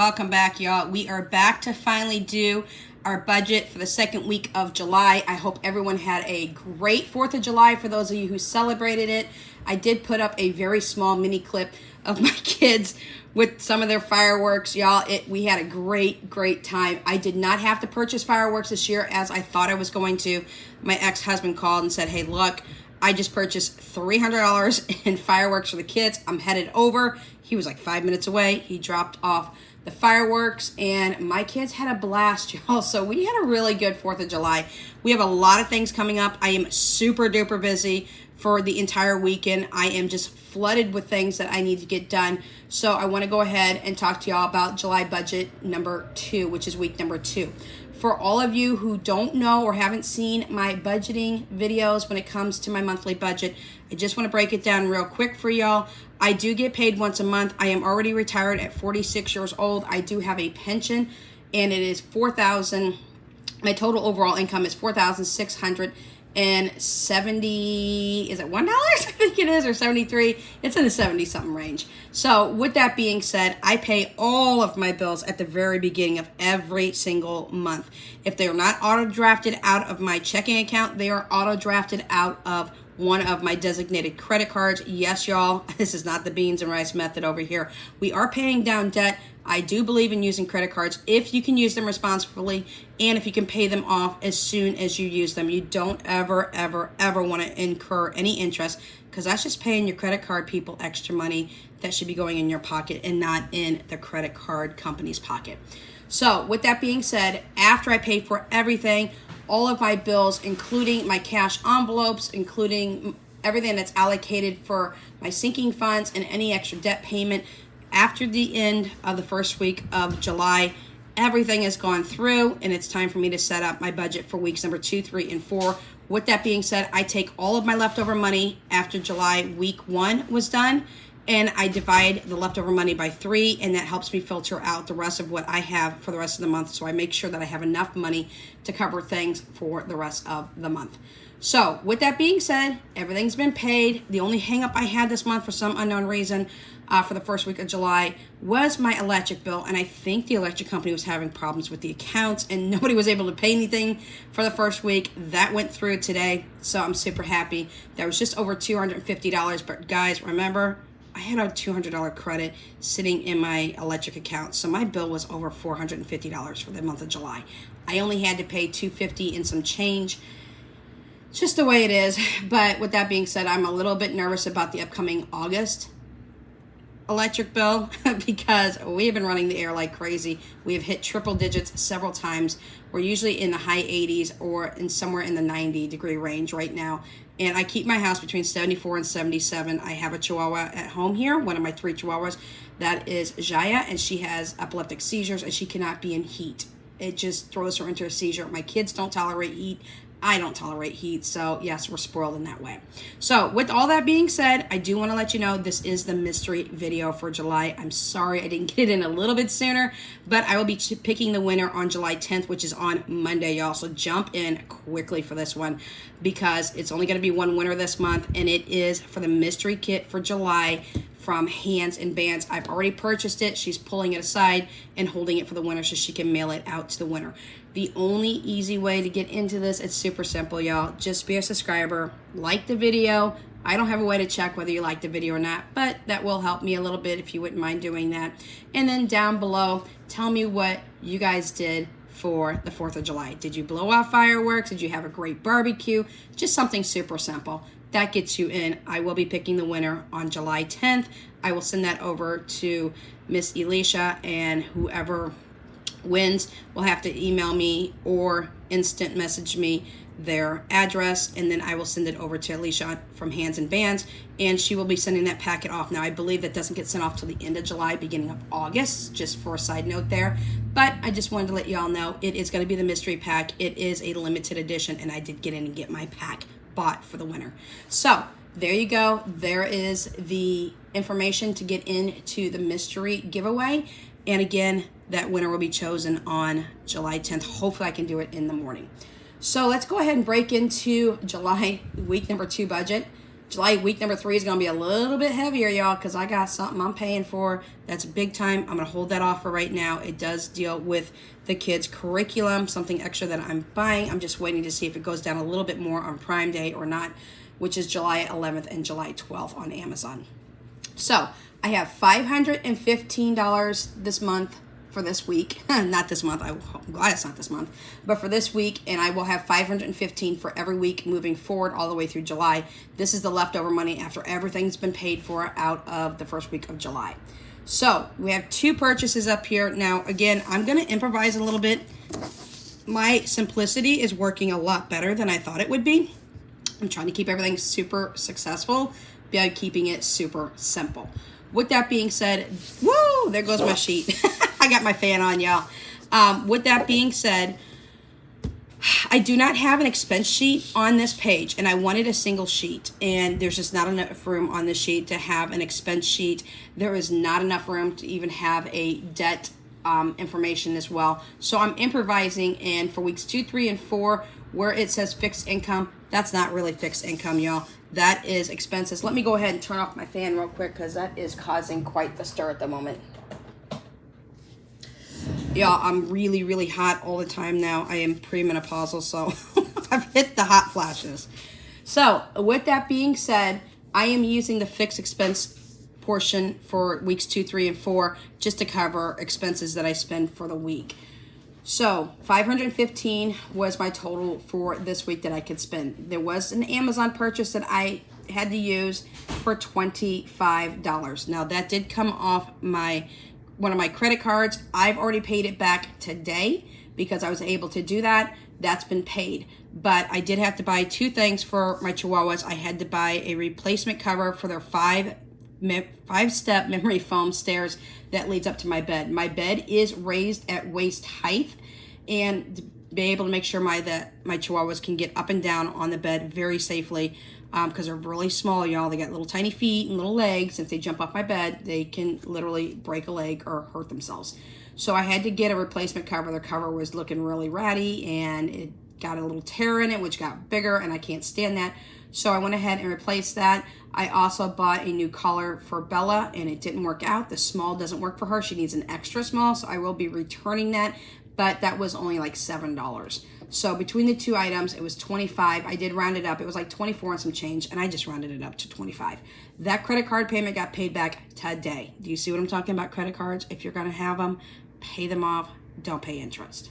welcome back, y'all. We are back to finally do our budget for the second week of July. I hope everyone had a great 4th of July. For those of you who celebrated it, I did put up a very small mini clip of my kids with some of their fireworks. Y'all, we had a great time. I did not have to purchase fireworks this year as I thought I was going to. My ex-husband called and said, hey, look, I just purchased $300 in fireworks for the kids. I'm headed over. He was like 5 minutes away. He dropped off the fireworks and my kids had a blast, y'all. So we had a really good 4th of July. We have a lot of things coming up. I am super duper busy for the entire weekend. I am just flooded with things that I need to get done. So I want to go ahead and talk to y'all about July budget number 2, which is week number 2. For all of you who don't know or haven't seen my budgeting videos when it comes to my monthly budget, I just want to break it down real quick for y'all. I do get paid once a month. I am already retired at 46 years old. I do have a pension and it is $4,000. My total overall income is $4,670. Is it $1? I think it is, or 73. It's in the 70 something range. So with that being said, I pay all of my bills at the very beginning of every single month. If they are not auto drafted out of my checking account, they are auto drafted out of one of my designated credit cards. Yes, y'all, this is not the beans and rice method over here. We are paying down debt. I do believe in using credit cards if you can use them responsibly and if you can pay them off as soon as you use them. You don't ever want to incur any interest, because that's just paying your credit card people extra money that should be going in your pocket and not in the credit card company's pocket. So with that being said, after I pay for everything, all of my bills, including my cash envelopes, including everything that's allocated for my sinking funds and any extra debt payment, after the end of the first week of July, everything has gone through and it's time for me to set up my budget for weeks number 2, 3, and 4. With that being said, I take all of my leftover money after July week 1 was done and I divide the leftover money by 3, and that helps me filter out the rest of what I have for the rest of the month. So I make sure that I have enough money to cover things for the rest of the month. So with that being said, everything's been paid. The only hang up I had this month for some unknown reason for the first week of July was my electric bill. And I think the electric company was having problems with the accounts and nobody was able to pay anything for the first week. That went through today. So I'm super happy. That was just over $250. But guys, remember, I had a $200 credit sitting in my electric account. So my bill was over $450 for the month of July. I only had to pay $250 and some change. It's just the way it is. But with that being said, I'm a little bit nervous about the upcoming August electric bill because we have been running the air like crazy. We have hit triple digits several times. We're usually in the high 80s or in somewhere in the 90-degree range right now. And I keep my house between 74 and 77. I have a Chihuahua at home here, one of my 3 Chihuahuas. That is Jaya, and she has epileptic seizures and she cannot be in heat. It just throws her into a seizure. My kids don't tolerate heat. I don't tolerate heat, so yes, we're spoiled in that way. So with all that being said, I do want to let you know this is the mystery video for July. I'm sorry I didn't get it in a little bit sooner, but I will be picking the winner on July 10th, which is on Monday, y'all. So jump in quickly for this one because it's only going to be one winner this month, and it is for the mystery kit for July from Hands and Bands. I've already purchased it. She's pulling it aside and holding it for the winner so she can mail it out to the winner. The only easy way to get into this, it's super simple, y'all. Just be a subscriber, like the video. I don't have a way to check whether you like the video or not, but that will help me a little bit if you wouldn't mind doing that. And then down below, tell me what you guys did for the 4th of July. Did you blow off fireworks? Did you have a great barbecue? Just something super simple. That gets you in. I will be picking the winner on July 10th. I will send that over to Miss Elisha, and whoever wins will have to email me or instant message me their address, and then I will send it over to Alicia from Hands and Bands, and she will be sending that packet off. Now, I believe that doesn't get sent off till the end of July, beginning of August, just for a side note there. But I just wanted to let y'all know it is going to be the mystery pack. It is a limited edition, and I did get in and get my pack bought for the winner. So there you go. There is the information to get into the mystery giveaway. And again, that winner will be chosen on July 10th. Hopefully I can do it in the morning. So let's go ahead and break into July week number 2 budget. July week number 3 is going to be a little bit heavier, y'all, because I got something I'm paying for that's big time. I'm going to hold that off for right now. It does deal with the kids' curriculum, something extra that I'm buying. I'm just waiting to see if it goes down a little bit more on Prime Day or not, which is July 11th and July 12th on Amazon. So I have $515 this month for this week. Not this month. I'm glad it's not this month, but for this week, and I will have $515 for every week moving forward all the way through July. This is the leftover money after everything's been paid for out of the first week of July. So we have 2 purchases up here. Now, again, I'm going to improvise a little bit. My simplicity is working a lot better than I thought it would be. I'm trying to keep everything super successful by keeping it super simple. With that being said, whoa, there goes my sheet. I got my fan on, y'all. With that being said, I do not have an expense sheet on this page, and I wanted a single sheet, and there's just not enough room on this sheet to have an expense sheet. There is not enough room to even have a debt information as well. So I'm improvising, and for weeks 2, 3, and 4, where it says fixed income, that's not really fixed income, y'all. That is expenses. Let me go ahead and turn off my fan real quick because that is causing quite the stir at the moment. Y'all, I'm really, really hot all the time now. I am premenopausal, so I've hit the hot flashes. So with that being said, I am using the fixed expense portion for weeks 2, 3, and 4 just to cover expenses that I spend for the week. So $515 was my total for this week that I could spend. There was an Amazon purchase that I had to use for $25. Now that did come off one of my credit cards. I've already paid it back today because I was able to do that. That's been paid. But I did have to buy 2 things for my Chihuahuas. I had to buy a replacement cover for their 5-step memory foam stairs that leads up to my bed. My bed is raised at waist height, and to be able to make sure my Chihuahuas can get up and down on the bed very safely, because they're really small, y'all. They got little tiny feet and little legs. If they jump off my bed, they can literally break a leg or hurt themselves. So I had to get a replacement cover. The cover was looking really ratty, and it got a little tear in it, which got bigger, and I can't stand that. So I went ahead and replaced that. I also bought a new collar for Bella, and it didn't work out. The small doesn't work for her. She needs an extra small, so I will be returning that, but that was only like $7. So between the 2 items, it was $25. I did round it up. It was like $24 and some change, and I just rounded it up to $25. That credit card payment got paid back today. Do you see what I'm talking about? Credit cards, if you're going to have them, pay them off. Don't pay interest.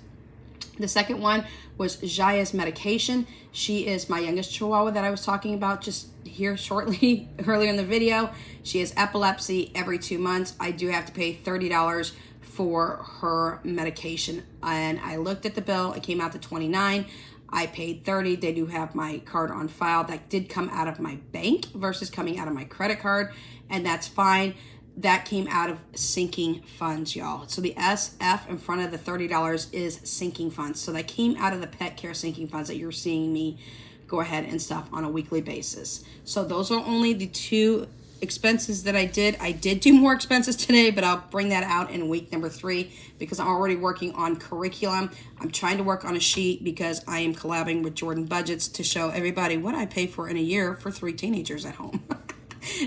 The second one was Jaya's medication. She is my youngest Chihuahua that I was talking about just here shortly earlier in the video. She has epilepsy every 2 months. I do have to pay $30 for her medication, and I looked at the bill. It came out to $29. I paid $30. They do have my card on file. That did come out of my bank versus coming out of my credit card, and that's fine. That came out of sinking funds, y'all. So the SF in front of the $30 is sinking funds. So that came out of the pet care sinking funds that you're seeing me go ahead and stuff on a weekly basis. So those are only the 2 expenses that I did. I did do more expenses today, but I'll bring that out in week number 3 because I'm already working on curriculum. I'm trying to work on a sheet because I am collabing with Jordan Budgets to show everybody what I pay for in a year for 3 teenagers at home.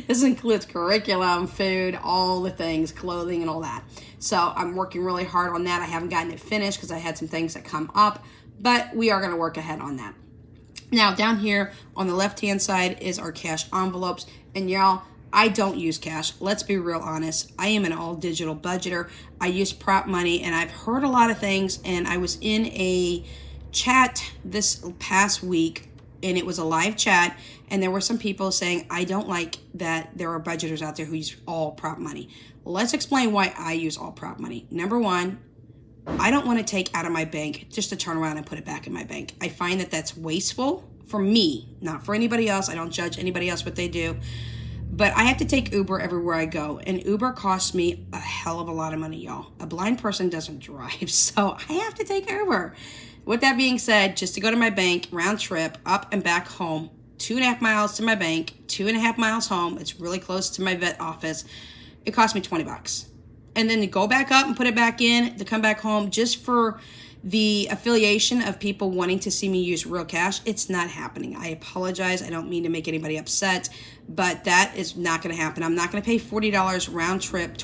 This includes curriculum, food, all the things, clothing, and all that. So I'm working really hard on that. I haven't gotten it finished because I had some things that come up, but we are going to work ahead on that. Now, down here on the left-hand side is our cash envelopes. And y'all, I don't use cash. Let's be real honest. I am an all-digital budgeter. I use prop money, and I've heard a lot of things, and I was in a chat this past week, and it was a live chat, and there were some people saying, I don't like that there are budgeters out there who use all prop money. Let's explain why I use all prop money. Number one, I don't want to take out of my bank just to turn around and put it back in my bank. I find that that's wasteful for me, not for anybody else. I don't judge anybody else what they do. But I have to take Uber everywhere I go, and Uber costs me a hell of a lot of money, y'all. A blind person doesn't drive, so I have to take Uber. With that being said, just to go to my bank, round trip, up and back home, 2.5 miles to my bank, 2.5 miles home. It's really close to my vet office. It cost me $20. And then to go back up and put it back in, to come back home, just for The affiliation of people wanting to see me use real cash, it's not happening. I apologize. I don't mean to make anybody upset, but that is not going to happen. I'm not going to pay $40 round trip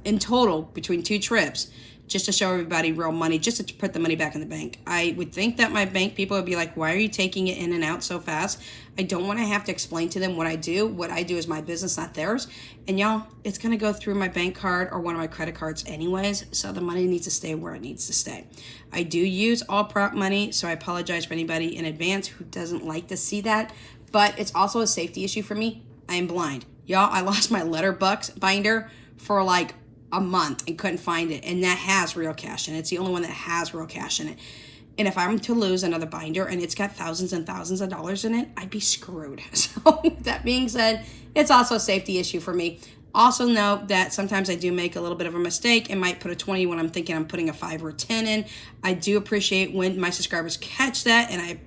in total between 2 trips just to show everybody real money, just to put the money back in the bank. I would think that my bank people would be like, why are you taking it in and out so fast? I don't want to have to explain to them what I do. What I do is my business, not theirs. And y'all, it's going to go through my bank card or one of my credit cards anyways, so the money needs to stay where it needs to stay. I do use all prop money, so I apologize for anybody in advance who doesn't like to see that, but it's also a safety issue for me. I am blind. Y'all, I lost my letterbox binder for like a month and couldn't find it, and that has real cash in it. It's the only one that has real cash in it. And if I'm to lose another binder and it's got thousands and thousands of dollars in it, I'd be screwed. So that being said, it's also a safety issue for me. Also note that sometimes I do make a little bit of a mistake and might put a 20 when I'm thinking I'm putting a 5 or a 10 in. I do appreciate when my subscribers catch that, and I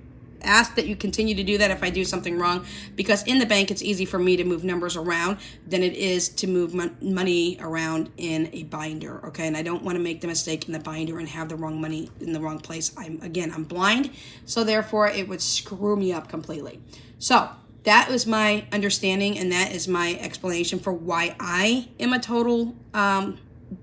ask that you continue to do that if I do something wrong, because in the bank it's easy for me to move numbers around than it is to move money around in a binder, okay? And I don't want to make the mistake in the binder and have the wrong money in the wrong place. I'm blind, so therefore it would screw me up completely. So that was my understanding, and that is my explanation for why I am a total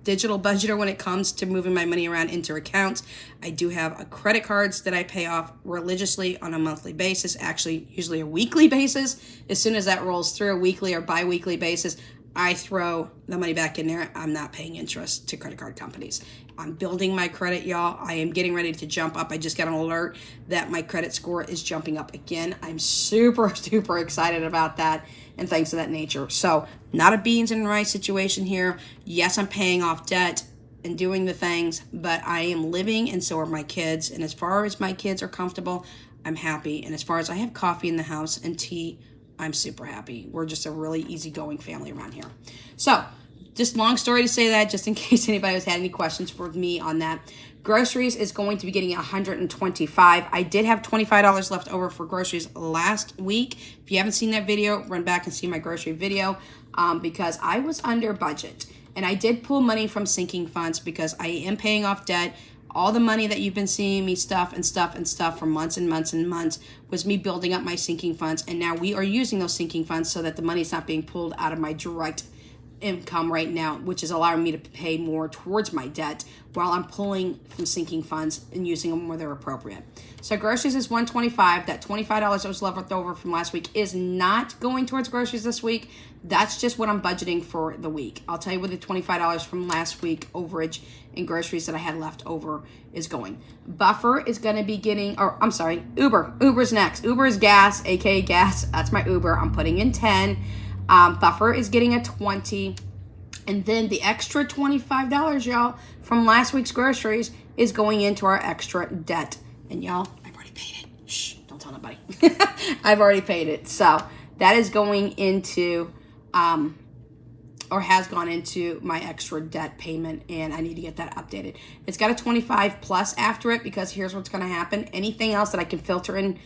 digital budgeter when it comes to moving my money around into accounts. I do have credit cards that I pay off religiously on a monthly basis, actually usually a weekly basis. As soon as that rolls through, a weekly or bi-weekly basis, I throw the money back in there. I'm not paying interest to credit card companies. I'm building my credit, y'all. I am getting ready to jump up. I just got an alert that my credit score is jumping up again. I'm super, super excited about that and things of that nature. So not a beans and rice situation here. Yes, I'm paying off debt and doing the things, but I am living, and so are my kids. And as far as my kids are comfortable, I'm happy. And as far as I have coffee in the house and tea, I'm super happy. We're just a really easygoing family around here. So just long story to say that, just in case anybody has had any questions for me on that. Groceries is going to be getting $125. I did have $25 left over for groceries last week. If you haven't seen that video, run back and see my grocery video because I was under budget. And I did pull money from sinking funds because I am paying off debt. All the money that you've been seeing me stuff for months and months and months was me building up my sinking funds. And now we are using those sinking funds so that the money is not being pulled out of my direct income right now, which is allowing me to pay more towards my debt while I'm pulling from sinking funds and using them where they're appropriate. So groceries is $125. That $25 that was left over from last week is not going towards groceries this week. That's just what I'm budgeting for the week. I'll tell you where the $25 from last week overage in groceries that I had left over is going. Buffer is going to be getting, or I'm sorry, Uber. Uber's next. Uber is gas, aka gas. That's my Uber. I'm putting in 10. Buffer is getting a 20. And then the extra $25, y'all, from last week's groceries is going into our extra debt. And y'all, I've already paid it. Shh, don't tell nobody. I've already paid it. So that is going into, or has gone into my extra debt payment, and I need to get that updated. It's got a 25 plus after it because here's what's going to happen. Anything else that I can filter in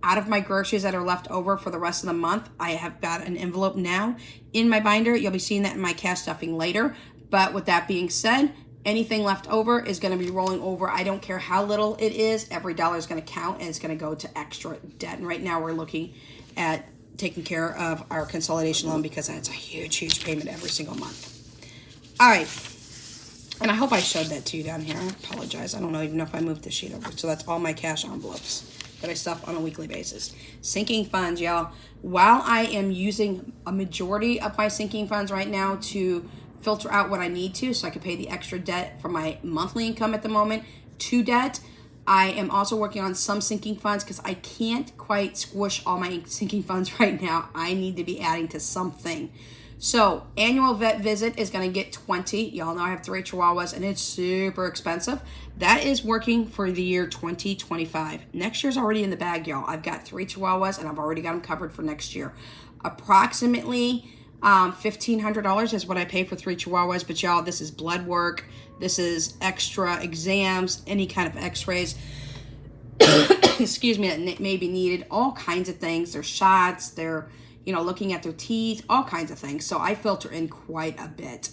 out of my groceries that are left over for the rest of the month, I have got an envelope now in my binder. You'll be seeing that in my cash stuffing later. But with that being said, anything left over is going to be rolling over. I don't care how little it is. Every dollar is going to count, and it's going to go to extra debt. And right now we're looking at taking care of our consolidation loan because that's a huge, huge payment every single month. All right. And I hope I showed that to you down here. I apologize. I don't even know if I moved the sheet over. So that's all my cash envelopes that I stuff on a weekly basis. Sinking funds, y'all. While I am using a majority of my sinking funds right now to filter out what I need to so I can pay the extra debt from my monthly income at the moment to debt, I am also working on some sinking funds because I can't quite squish all my sinking funds right now. I need to be adding to something. So annual vet visit is going to get 20. Y'all know I have 3 Chihuahuas and it's super expensive. That is working for the year 2025. Next year's already in the bag, y'all. I've got 3 Chihuahuas and I've already got them covered for next year. Approximately $1,500 is what I pay for 3 Chihuahuas. But y'all, this is blood work. This is extra exams, any kind of x-rays, excuse me, that may be needed. All kinds of things. There's shots. They're looking at their teeth, all kinds of things. So I filter in quite a bit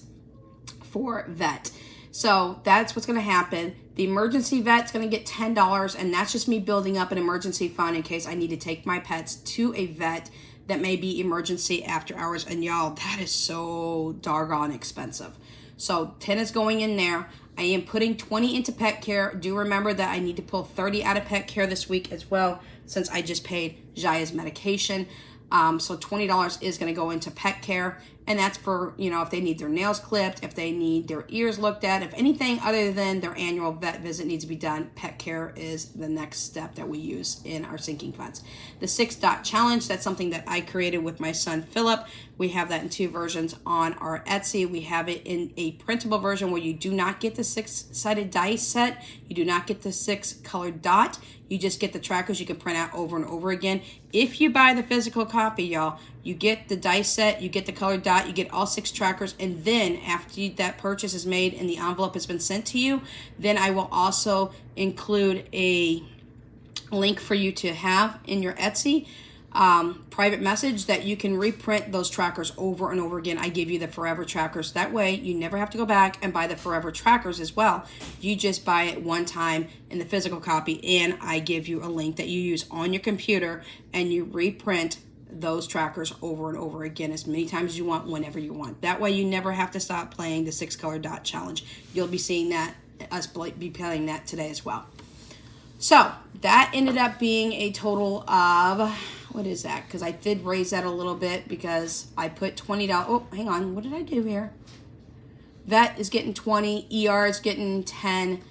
for vet. So that's what's going to happen. The emergency vet's going to get $10, and that's just me building up an emergency fund in case I need to take my pets to a vet that may be emergency after hours. And y'all, that is so doggone expensive. So 10 is going in there. I am putting 20 into pet care. Do remember that I need to pull 30 out of pet care this week as well, since I just paid Jaya's medication. So $20 is going to go into pet care, and that's for, you know, if they need their nails clipped, if they need their ears looked at, if anything other than their annual vet visit needs to be done, pet care is the next step that we use in our sinking funds. The 6-dot challenge, that's something that I created with my son Philip. We have that in 2 versions on our Etsy. We have it in a printable version where you do not get the 6-sided dice set. You do not get the 6-colored dot. You just get the trackers you can print out over and over again. If you buy the physical copy, y'all, you get the dice set, you get the colored dot, you get all 6 trackers, and then after that purchase is made and the envelope has been sent to you, then I will also include a link for you to have in your Etsy private message that you can reprint those trackers over and over again. I give you the forever trackers. That way you never have to go back and buy the forever trackers as well. You just buy it one time in the physical copy, and I give you a link that you use on your computer, and you reprint those trackers over and over again as many times as you want, whenever you want. That way you never have to stop playing the 6-color dot challenge. You'll be seeing that, us be playing that today as well. So that ended up being a total of, what is that? Because I did raise that a little bit because I put $20. Oh, hang on. What did I do here? Vet is getting 20. ER is getting 10.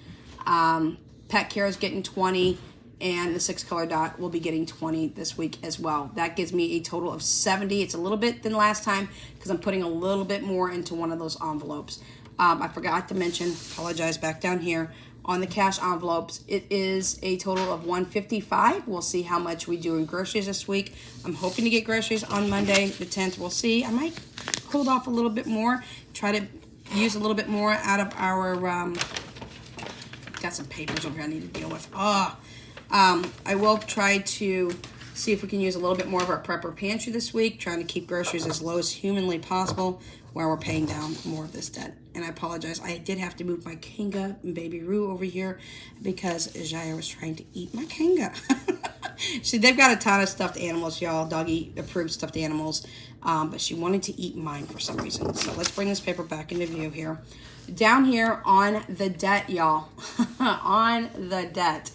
Pet care is getting 20. And the 6-color dot will be getting 20 this week as well. That gives me a total of 70. It's a little bit than last time because I'm putting a little bit more into one of those envelopes. I forgot to mention, apologize, back down here, on the cash envelopes, it is a total of $155. We'll see how much we do in groceries this week. I'm hoping to get groceries on Monday, the 10th. We'll see. I might hold off a little bit more, try to use a little bit more out of our, got some papers over here I need to deal with. I will try to see if we can use a little bit more of our prepper pantry this week, trying to keep groceries as low as humanly possible while we're paying down more of this debt. And I apologize, I did have to move my Kanga and Baby Roo over here because Jaya was trying to eat my Kanga. See, they've got a ton of stuffed animals, y'all, doggy approved stuffed animals, but she wanted to eat mine for some reason. So let's bring this paper back into view here. Down here on the debt, y'all, on the debt.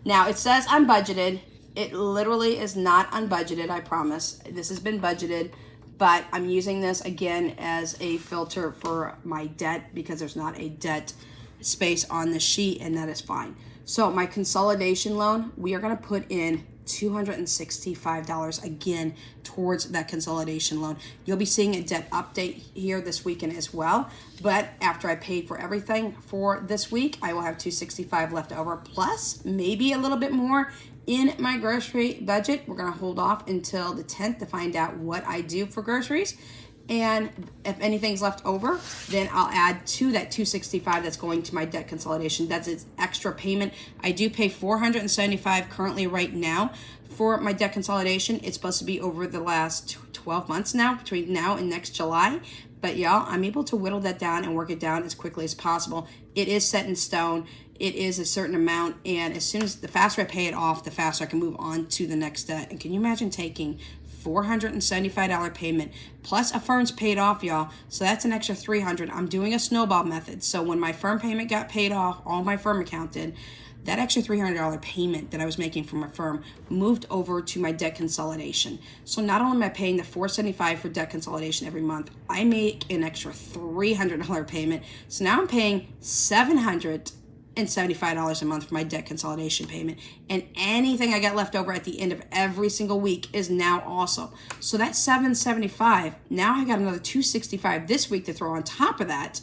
Now, it says unbudgeted. It literally is not unbudgeted, I promise. This has been budgeted, but I'm using this again as a filter for my debt because there's not a debt space on the sheet, and that is fine. So my consolidation loan, we are going to put in $265 again towards that consolidation loan. You'll be seeing a debt update here this weekend as well, but after I paid for everything for this week, I will have $265 left over, plus maybe a little bit more in my grocery budget. We're going to hold off until the 10th to find out what I do for groceries. And if anything's left over, then I'll add to that $265 that's going to my debt consolidation. That's its extra payment. I do pay $475 currently right now for my debt consolidation. It's supposed to be over the last 12 months now, between now and next July. But y'all, I'm able to whittle that down and work it down as quickly as possible. It is set in stone. It is a certain amount, and as soon as the faster I pay it off, the faster I can move on to the next debt. And can you imagine taking $475 payment plus a firm's paid off, y'all? So that's an extra $300. I'm doing a snowball method. So when my firm payment got paid off, all my firm account did, that extra $300 payment that I was making from my firm moved over to my debt consolidation. So not only am I paying the $475 for debt consolidation every month, I make an extra $300 payment. So now I'm paying $775 a month for my debt consolidation payment, and anything I got left over at the end of every single week is now also. So that's $775. Now I got another $265 this week to throw on top of that,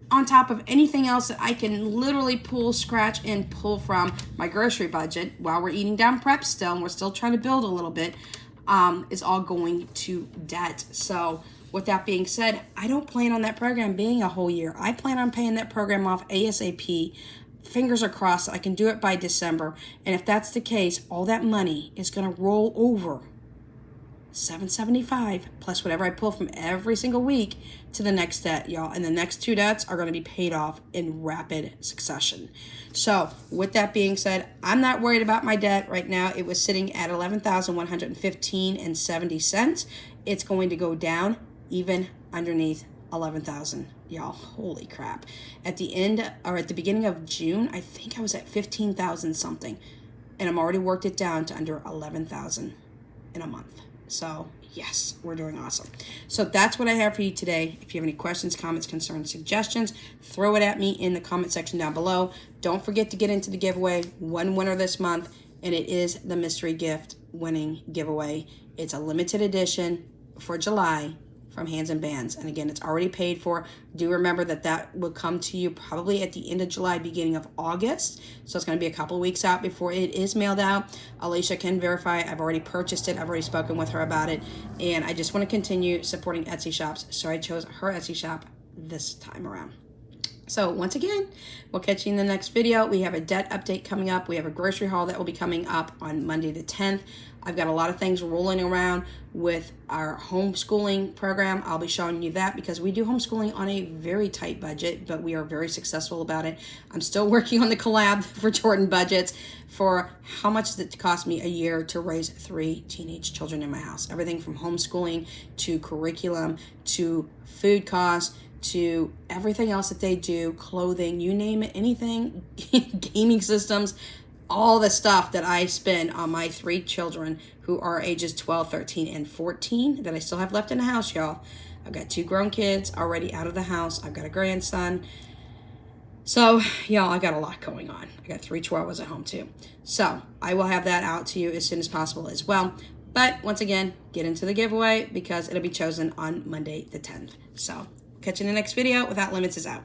on top of anything else that I can literally pull, scratch, and pull from my grocery budget while we're eating down prep still, and we're still trying to build a little bit, is all going to debt. So with that being said, I don't plan on that program being a whole year. I plan on paying that program off ASAP. Fingers are crossed I can do it by December. And if that's the case, all that money is going to roll over $775 plus whatever I pull from every single week to the next debt, y'all. And the next 2 debts are going to be paid off in rapid succession. So with that being said, I'm not worried about my debt right now. It was sitting at $11,115.70. It's going to go down even underneath 11,000, y'all. Holy crap. At the end, or at the beginning of June, I think I was at 15,000 something, and I'm already worked it down to under 11,000 in a month. So yes, we're doing awesome. So that's what I have for you today. If you have any questions, comments, concerns, suggestions, throw it at me in the comment section down below. Don't forget to get into the giveaway. One winner this month, and it is the mystery gift winning giveaway. It's a limited edition for July from Hands and Bands. And again, it's already paid for. Do remember that that will come to you probably at the end of July, beginning of August. So it's going to be a couple of weeks out before it is mailed out. Alicia can verify. I've already purchased it. I've already spoken with her about it. And I just want to continue supporting Etsy shops. So I chose her Etsy shop this time around. So once again, we'll catch you in the next video. We have a debt update coming up. We have a grocery haul that will be coming up on Monday the 10th. I've got a lot of things rolling around with our homeschooling program. I'll be showing you that because we do homeschooling on a very tight budget, but we are very successful about it. I'm still working on the collab for Jordan Budgets for how much does it cost me a year to raise 3 teenage children in my house. Everything from homeschooling to curriculum to food costs to everything else that they do, clothing, you name it, anything, gaming systems, all the stuff that I spend on my 3 children who are ages 12, 13, and 14 that I still have left in the house, y'all. I've got 2 grown kids already out of the house. I've got a grandson. So, y'all, I got a lot going on. I got 3 chihuahuas at home, too. So, I will have that out to you as soon as possible as well. But, once again, get into the giveaway because it'll be chosen on Monday the 10th. So, catch you in the next video. Without Limits is out.